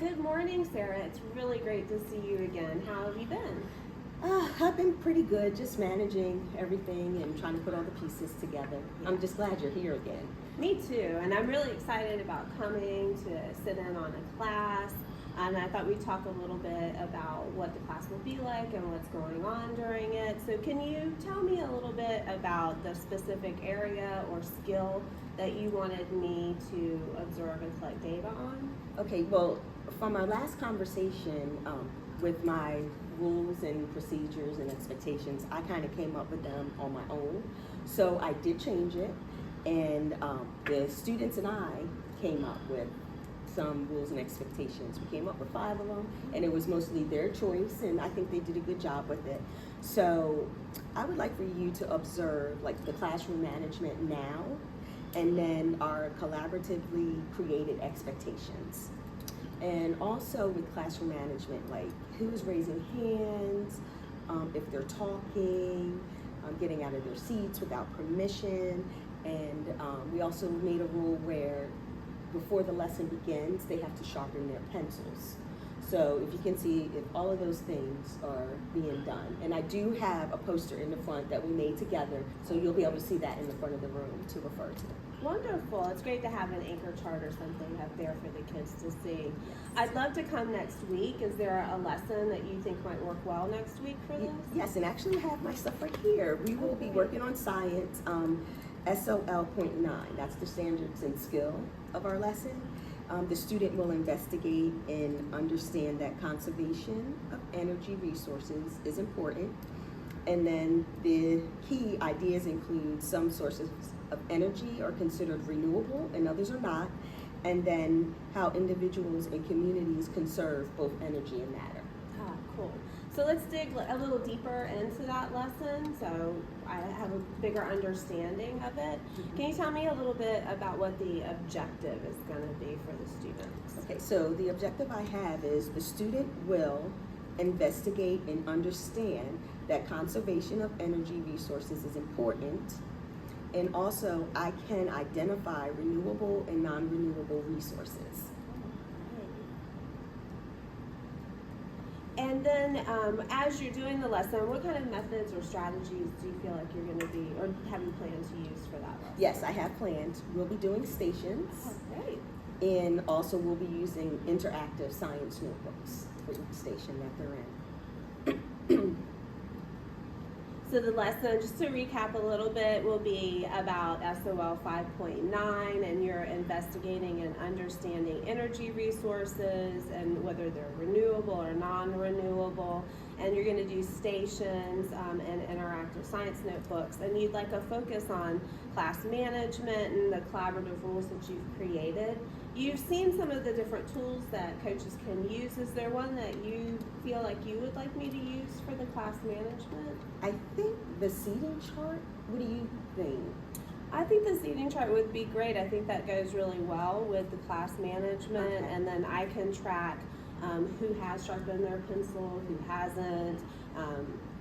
Good morning, Sarah. It's really great to see you again. How have you been? I've been pretty good, just managing everything and trying to put all the pieces together. Yeah. I'm just glad you're here again. Me too, and I'm really excited about coming to sit in on a class. And I thought we'd talk a little bit about what the class will be like and what's going on during it. So can you tell me a little bit about the specific area or skill that you wanted me to observe and collect data on? Okay, well, from our last conversation with my rules and procedures and expectations, I kind of came up with them on my own. So I did change it, and the students and I came up with some rules and expectations. We came up with 5 of them, and it was mostly their choice, and I think they did a good job with it. So I would like for you to observe like the classroom management now, and then our collaboratively created expectations. And also with classroom management, like who's raising hands, if they're talking, getting out of their seats without permission. And we also made a rule where before the lesson begins, they have to sharpen their pencils. So if you can see if all of those things are being done. And I do have a poster in the front that we made together, so you'll be able to see that in the front of the room to refer to. Wonderful. It's great to have an anchor chart or something up there for the kids to see. I'd love to come next week. Is there a lesson that you think might work well next week for this? Yes, and actually I have my stuff right here. We will be working on science, SOL.9. That's the standards and skill of our lesson. The student will investigate and understand that conservation of energy resources is important. And then the key ideas include some sources of energy are considered renewable and others are not. And then how individuals and communities conserve both energy and matter. Ah, cool. So let's dig a little deeper into that lesson so I have a bigger understanding of it. Can you tell me a little bit about what the objective is going to be for the students? Okay, so the objective I have is the student will investigate and understand that conservation of energy resources is important, and also I can identify renewable and non-renewable resources. And then as you're doing the lesson, what kind of methods or strategies do you feel like you're going to be, or have you planned to use for that lesson? Yes, I have planned. We'll be doing stations. Oh, great. And also we'll be using interactive science notebooks for each station that they're in. So the lesson, just to recap a little bit, will be about SOL 5.9, and you're investigating and understanding energy resources and whether they're renewable or non-renewable. And you're going to do stations and interactive science notebooks. And you'd like a focus on class management and the collaborative rules that you've created. You've seen some of the different tools that coaches can use. Is there one that you feel like you would like me to use for the class management? I think the seating chart, what do you think? I think the seating chart would be great. I think that goes really well with the class management, Okay. and then I can track who has sharpened their pencil, who hasn't,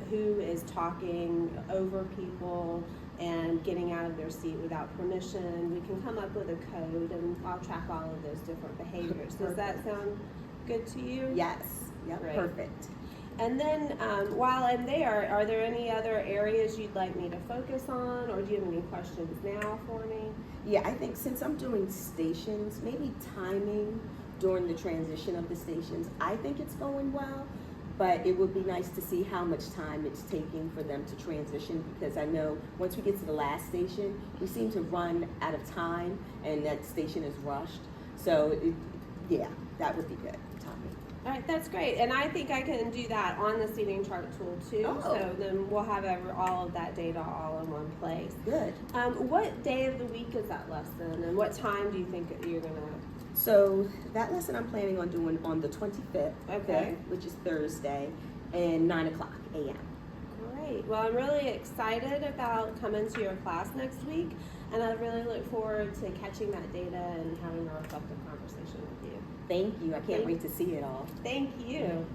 who is talking over people and getting out of their seat without permission. We can come up with a code, and I'll track all of those different behaviors. Does that sound good to you? Yes, yep, Great. perfect. And then while I'm there, are there any other areas you'd like me to focus on, or do you have any questions now for me? Yeah, I think since I'm doing stations, maybe timing during the transition of the stations, I think it's going well, but it would be nice to see how much time it's taking for them to transition, because I know once we get to the last station, we seem to run out of time and that station is rushed. So yeah, that would be good, timing. All right, that's great. And I think I can do that on the seating chart tool too. Oh. So then we'll have all of that data all in one place. Good. What day of the week is that lesson, and what time do you think you're going to? So that lesson I'm planning on doing on the 25th, Okay. which is Thursday, and 9 o'clock a.m. Great. Well, I'm really excited about coming to your class next week, and I really look forward to catching that data and having a reflective conversation with you. Thank you. I can't wait to see it all. Thank you.